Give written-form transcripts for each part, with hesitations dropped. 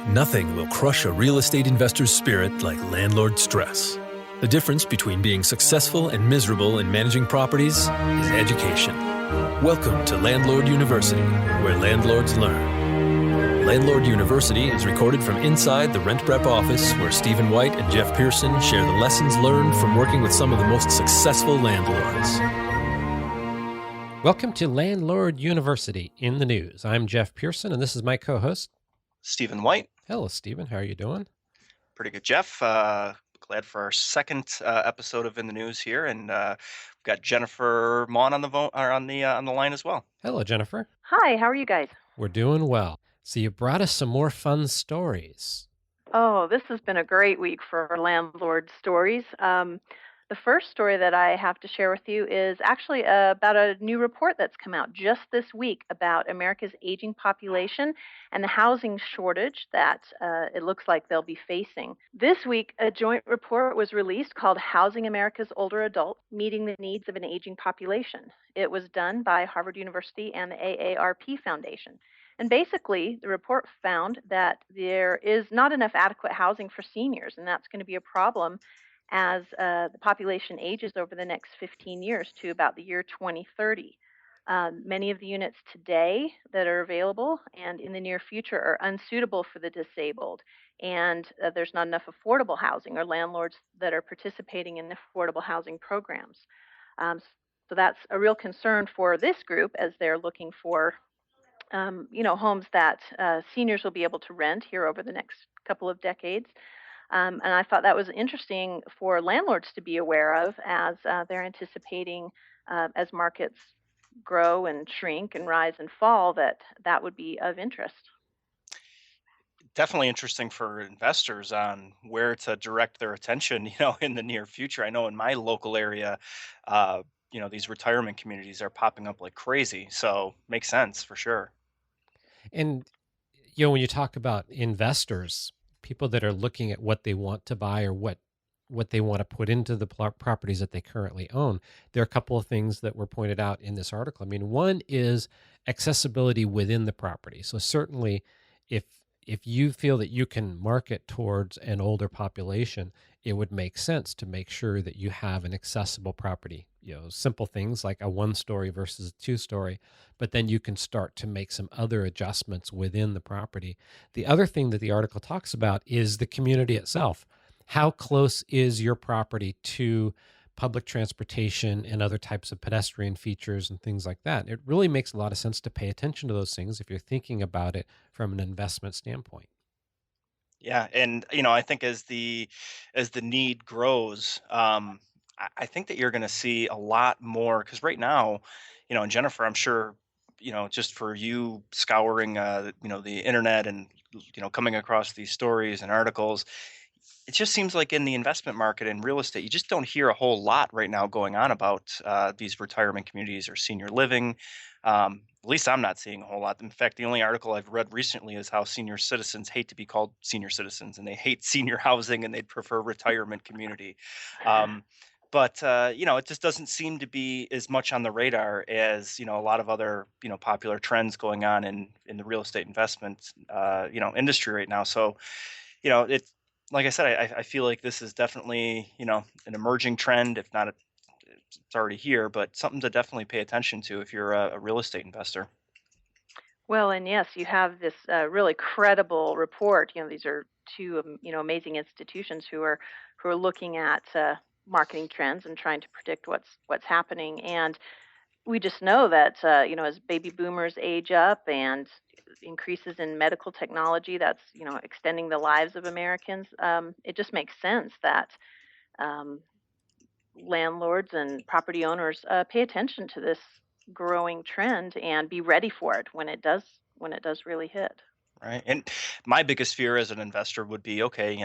Nothing will crush a real estate investor's spirit like landlord stress. The difference between being successful and miserable in managing properties is education. Welcome to Landlord University, where landlords learn. Landlord University is recorded from inside the RentPrep office, where Stephen White and Jeff Pearson share the lessons learned from working with some of the most successful landlords. Welcome to Landlord University in the News. I'm Jeff Pearson, and this is my co-host, Stephen White. Hello, Stephen. How are you doing? Pretty good, Jeff. Glad for our second episode of In the News here, and we've got Jennifer Maughan on the line as well. Hello, Jennifer. Hi, how are you guys? We're doing well. So you brought us some more fun stories. Oh, this has been a great week for landlord stories. The first story that I have to share with you is actually about a new report that's come out just this week about America's aging population and the housing shortage that it looks like they'll be facing. This week, a joint report was released called Housing America's Older Adults, Meeting the Needs of an Aging Population. It was done by Harvard University and the AARP Foundation. And basically, the report found that there is not enough adequate housing for seniors, and that's going to be a problem as the population ages over the next 15 years to about the year 2030. Many of the units today that are available and in the near future are unsuitable for the disabled, and there's not enough affordable housing or landlords that are participating in affordable housing programs. So that's a real concern for this group as they're looking for homes that seniors will be able to rent here over the next couple of decades. And I thought that was interesting for landlords to be aware of as they're anticipating as markets grow and shrink and rise and fall, that would be of interest. Definitely interesting for investors on where to direct their attention, in the near future. I know in my local area, these retirement communities are popping up like crazy. So makes sense for sure. And, when you talk about investors, people that are looking at what they want to buy or what they want to put into the properties that they currently own, there are a couple of things that were pointed out in this article. I mean, one is accessibility within the property. So certainly if you feel that you can market towards an older population, it would make sense to make sure that you have an accessible property. Simple things like a 1-story versus a 2-story, but then you can start to make some other adjustments within the property. The other thing that the article talks about is the community itself. How close is your property to public transportation and other types of pedestrian features and things like that? It really makes a lot of sense to pay attention to those things if you're thinking about it from an investment standpoint. Yeah, and I think as the need grows, I think that you're going to see a lot more because right now, and Jennifer, I'm sure, just for you scouring, the internet and coming across these stories and articles, it just seems like in the investment market and real estate, you just don't hear a whole lot right now going on about these retirement communities or senior living. At least I'm not seeing a whole lot. In fact, the only article I've read recently is how senior citizens hate to be called senior citizens and they hate senior housing and they'd prefer retirement community. But it just doesn't seem to be as much on the radar as, a lot of other, popular trends going on in the real estate investment, industry right now. So, it's like I said, I feel like this is definitely, an emerging trend, if not it's already here, but something to definitely pay attention to if you're a real estate investor. Well, and yes, you have this really credible report. These are two amazing institutions who are looking at marketing trends and trying to predict what's happening. And we just know that as baby boomers age up and increases in medical technology, that's extending the lives of Americans. It just makes sense that um, landlords and property owners pay attention to this growing trend and be ready for it when it does really hit. Right. And my biggest fear as an investor would be, okay,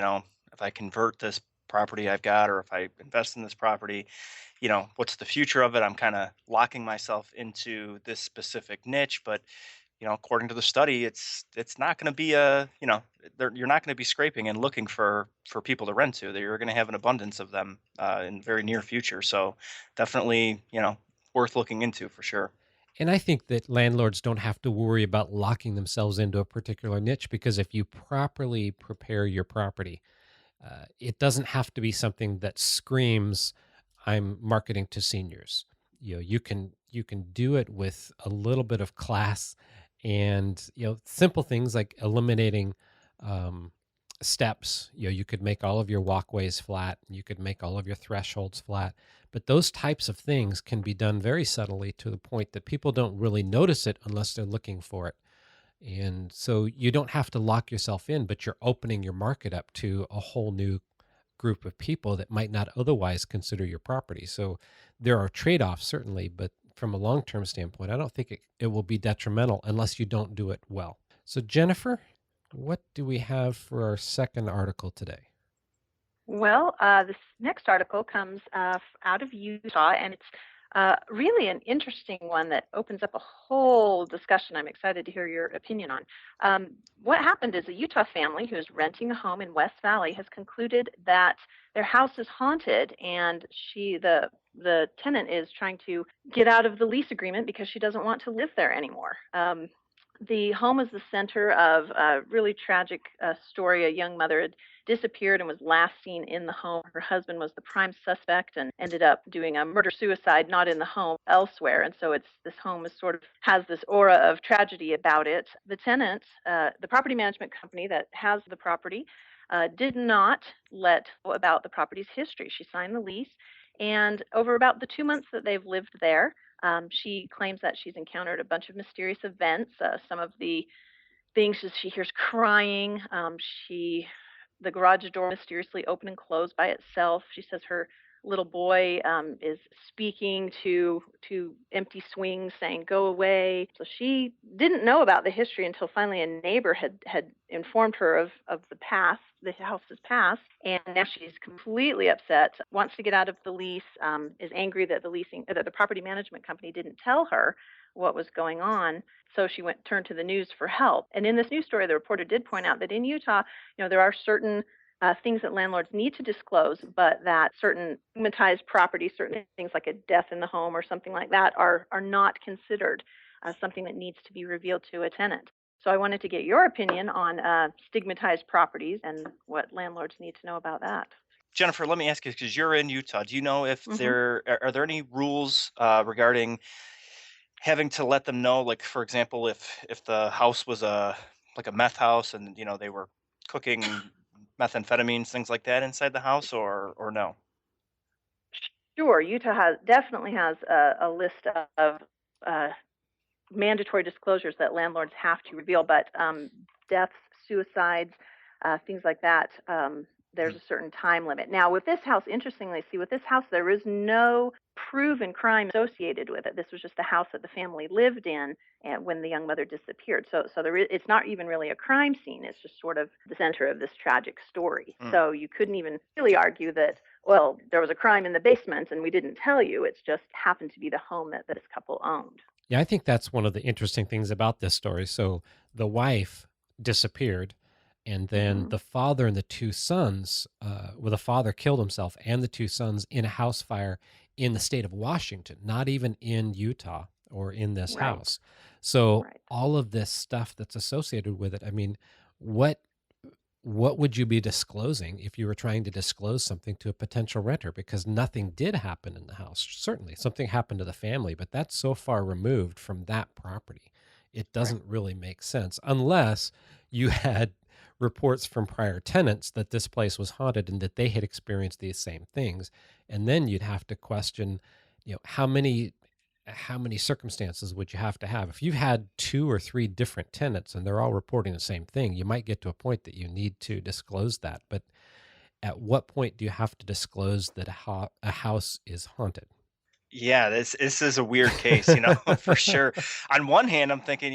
if I convert this property I've got, or if I invest in this property, what's the future of it? I'm kind of locking myself into this specific niche, but according to the study, it's not going to be you're not going to be scraping and looking for people to rent to. That you're going to have an abundance of them in the very near future. So definitely, worth looking into for sure. And I think that landlords don't have to worry about locking themselves into a particular niche, because if you properly prepare your property, it doesn't have to be something that screams, "I'm marketing to seniors." You can do it with a little bit of class, and simple things like eliminating um, steps. You could make all of your walkways flat. You could make all of your thresholds flat. But those types of things can be done very subtly, to the point that people don't really notice it unless they're looking for it. And so you don't have to lock yourself in, but you're opening your market up to a whole new group of people that might not otherwise consider your property. So there are trade-offs, certainly, but from a long-term standpoint, I don't think it will be detrimental unless you don't do it well. So Jennifer, what do we have for our second article today? Well, this next article comes out of Utah, and it's really an interesting one that opens up a whole discussion I'm excited to hear your opinion on. What happened is a Utah family who is renting a home in West Valley has concluded that their house is haunted, and the tenant is trying to get out of the lease agreement because she doesn't want to live there anymore. The home is the center of a really tragic story. A young mother had disappeared and was last seen in the home. Her husband was the prime suspect and ended up doing a murder suicide, not in the home, elsewhere. And so this home is sort of has this aura of tragedy about it. The tenant, the property management company that has the property, did not let about the property's history. She signed the lease, and over about the 2 months that they've lived there, she claims that she's encountered a bunch of mysterious events. Some of the things is she hears crying. The garage door mysteriously open and close by itself. She says her little boy is speaking to empty swings, saying "Go away." So she didn't know about the history until finally a neighbor had informed her of the house's past, and now she's completely upset. Wants to get out of the lease. Is angry that the property management company didn't tell her what was going on. So she turned to the news for help. And in this news story, the reporter did point out that in Utah, there are certain things that landlords need to disclose, but that certain stigmatized properties, certain things like a death in the home or something like that, are not considered something that needs to be revealed to a tenant. So I wanted to get your opinion on stigmatized properties and what landlords need to know about that. Jennifer, let me ask you, because you're in Utah. Do you know if Mm-hmm. are there any rules regarding having to let them know, like for example, if the house was a meth house and they were cooking methamphetamines, things like that inside the house, or no? Sure, Utah definitely has a list of uh, mandatory disclosures that landlords have to reveal, but deaths, suicides, things like that, there's Hmm. a certain time limit. Now, with this house, interestingly, with this house, there is no proven crime associated with it. This was just a house that the family lived in and when the young mother disappeared. So it's not even really a crime scene. It's just sort of the center of this tragic story. Mm. So you couldn't even really argue that, well, there was a crime in the basement and we didn't tell you. It's just happened to be the home that this couple owned. Yeah, I think that's one of the interesting things about this story. So the wife disappeared, and then Mm-hmm. the father and the two sons, the father killed himself and the two sons in a house fire in the state of Washington, not even in Utah or in this Right, house. So right. all of this stuff that's associated with it, I mean, what what would you be disclosing if you were trying to disclose something to a potential renter? Because nothing did happen in the house. Certainly, something happened to the family, but that's so far removed from that property. It Right. doesn't really make sense unless you had reports from prior tenants that this place was haunted and that they had experienced these same things. And then you'd have to question, how many circumstances would you have to have? If you've had two or three different tenants and they're all reporting the same thing, you might get to a point that you need to disclose that. But at what point do you have to disclose that a house is haunted? Yeah, this is a weird case, for sure. On one hand, I'm thinking,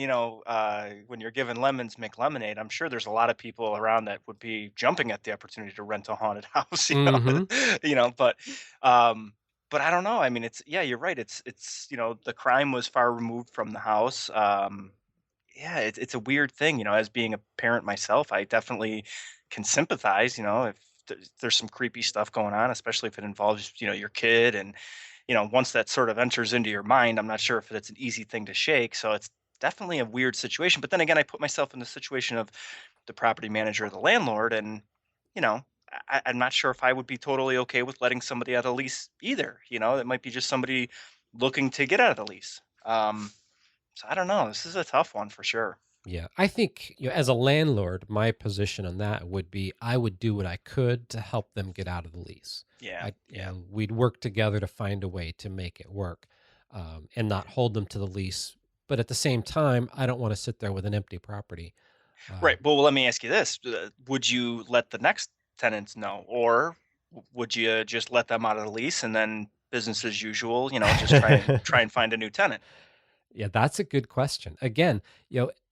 when you're given lemons, make lemonade. I'm sure there's a lot of people around that would be jumping at the opportunity to rent a haunted house, Hmm. you know, but um, but I don't know. I mean, yeah, you're right. It's the crime was far removed from the house. Yeah, it's a weird thing, as being a parent myself, I definitely can sympathize, if there's some creepy stuff going on, especially if it involves, your kid and once that sort of enters into your mind, I'm not sure if it's an easy thing to shake. So it's definitely a weird situation. But then again, I put myself in the situation of the property manager or the landlord, and you know, I'm not sure if I would be totally okay with letting somebody out of the lease either. It might be just somebody looking to get out of the lease. So I don't know. This is a tough one for sure. Yeah, I think, as a landlord, my position on that would be I would do what I could to help them get out of the lease. Yeah, yeah, We'd work together to find a way to make it work, and not hold them to the lease. But at the same time, I don't want to sit there with an empty property. Uh, right. Well, let me ask you this: would you let the next tenants know, or would you just let them out of the lease and then business as usual? Just try and find a new tenant. Yeah, that's a good question. Again,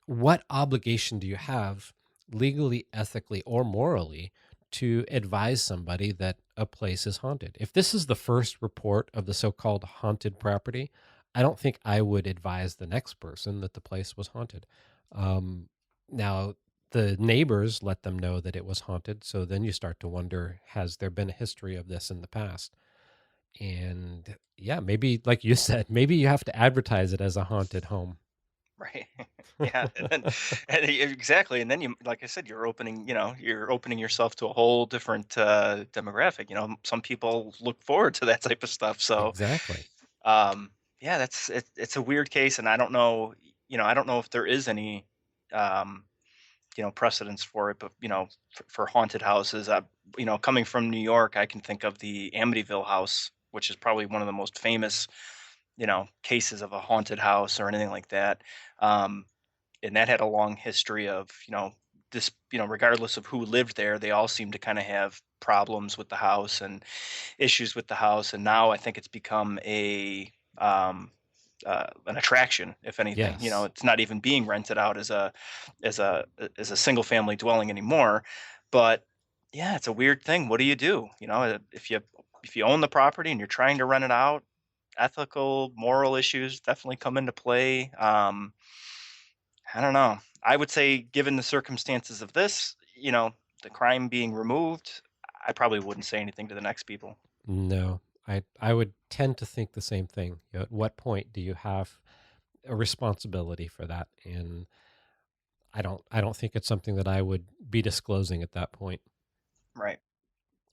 what obligation do you have legally, ethically, or morally to advise somebody that a place is haunted? If this is the first report of the so-called haunted property, I don't think I would advise the next person that the place was haunted. Now, the neighbors let them know that it was haunted, so then you start to wonder, has there been a history of this in the past? And yeah, maybe like you said, maybe you have to advertise it as a haunted home. Right. Yeah. Exactly. And then like I said, you're opening yourself to a whole different demographic. Some people look forward to that type of stuff. So, Exactly. um, yeah, it's a weird case, and I don't know. I don't know if there is any, um, precedence for it. But for haunted houses, coming from New York, I can think of the Amityville house, which is probably one of the most famous, cases of a haunted house or anything like that. Um, and that had a long history of this, regardless of who lived there, they all seem to kind of have problems with the house and issues with the house. And now I think it's become an attraction, if anything. Yes. It's not even being rented out as a single family dwelling anymore. But yeah, it's a weird thing. What do you do? If you own the property and you're trying to rent it out, ethical, moral issues definitely come into play. I don't know. I would say, given the circumstances of this, the crime being removed, I probably wouldn't say anything to the next people. No, I would tend to think the same thing. At what point do you have a responsibility for that? And I don't think it's something that I would be disclosing at that point. Right.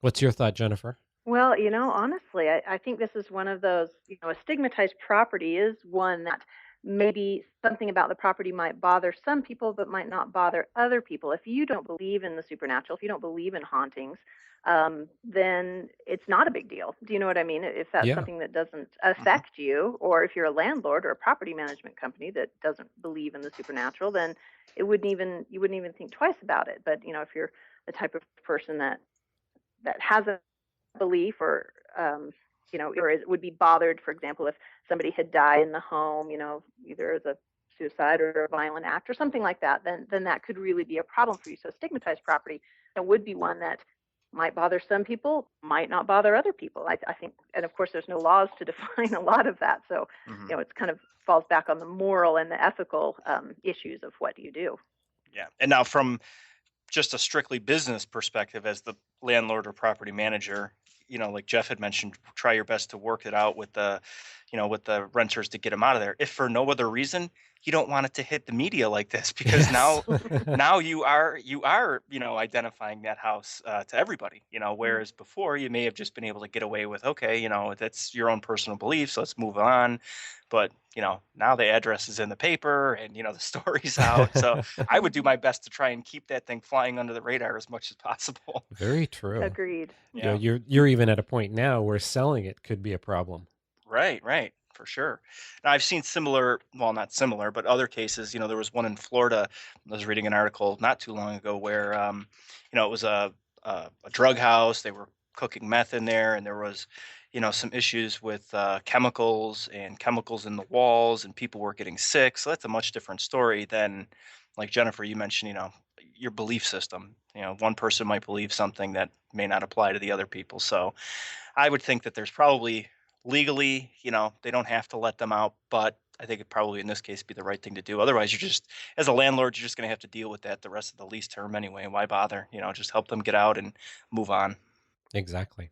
What's your thought, Jennifer? Well, honestly, I think this is one of those, a stigmatized property is one that maybe something about the property might bother some people, but might not bother other people. If you don't believe in the supernatural, if you don't believe in hauntings, then it's not a big deal. Do you know what I mean? If that's Yeah, something that doesn't Hmm. affect you, or if you're a landlord or a property management company that doesn't believe in the supernatural, then you wouldn't even think twice about it. But if you're the type of person that has a belief, or or would be bothered, for example, if somebody had died in the home, either as a suicide or a violent act or something like that, then that could really be a problem for you. So stigmatized property would be one that might bother some people, might not bother other people. I think, and of course, there's no laws to define a lot of that. So, Hmm. it's kind of falls back on the moral and the ethical issues of what do you do. Yeah. And now, from just a strictly business perspective, as the landlord or property manager, like Jeff had mentioned, try your best to work it out with the renters to get them out of there. If for no other reason, you don't want it to hit the media like this, because yes. now you are identifying that house to everybody. Whereas before you may have just been able to get away with, okay, that's your own personal beliefs, let's move on. But now the address is in the paper, and the story's out. So I would do my best to try and keep that thing flying under the radar as much as possible. Very true. Agreed. Yeah. You're even at a point now where selling it could be a problem. Right, right, for sure. Now I've seen similar, well, not similar, but other cases. There was one in Florida. I was reading an article not too long ago where, it was a drug house. They were cooking meth in there, and there was, some issues with chemicals in the walls, and people were getting sick. So that's a much different story than, like Jennifer, you mentioned, your belief system. One person might believe something that may not apply to the other people. So I would think that there's probably legally, they don't have to let them out, but I think it probably in this case be the right thing to do. Otherwise, as a landlord, you're just going to have to deal with that the rest of the lease term anyway. Why bother? Just help them get out and move on. Exactly.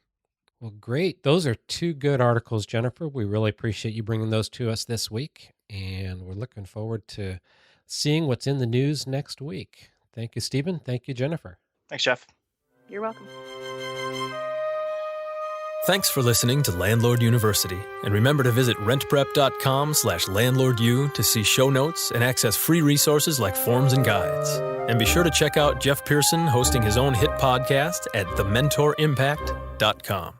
Well, great. Those are two good articles, Jennifer. We really appreciate you bringing those to us this week, and we're looking forward to seeing what's in the news next week. Thank you, Stephen. Thank you, Jennifer. Thanks, Jeff. You're welcome. Thanks for listening to Landlord University, and remember to visit rentprep.com/landlordu to see show notes and access free resources like forms and guides. And be sure to check out Jeff Pearson hosting his own hit podcast at thementorimpact.com.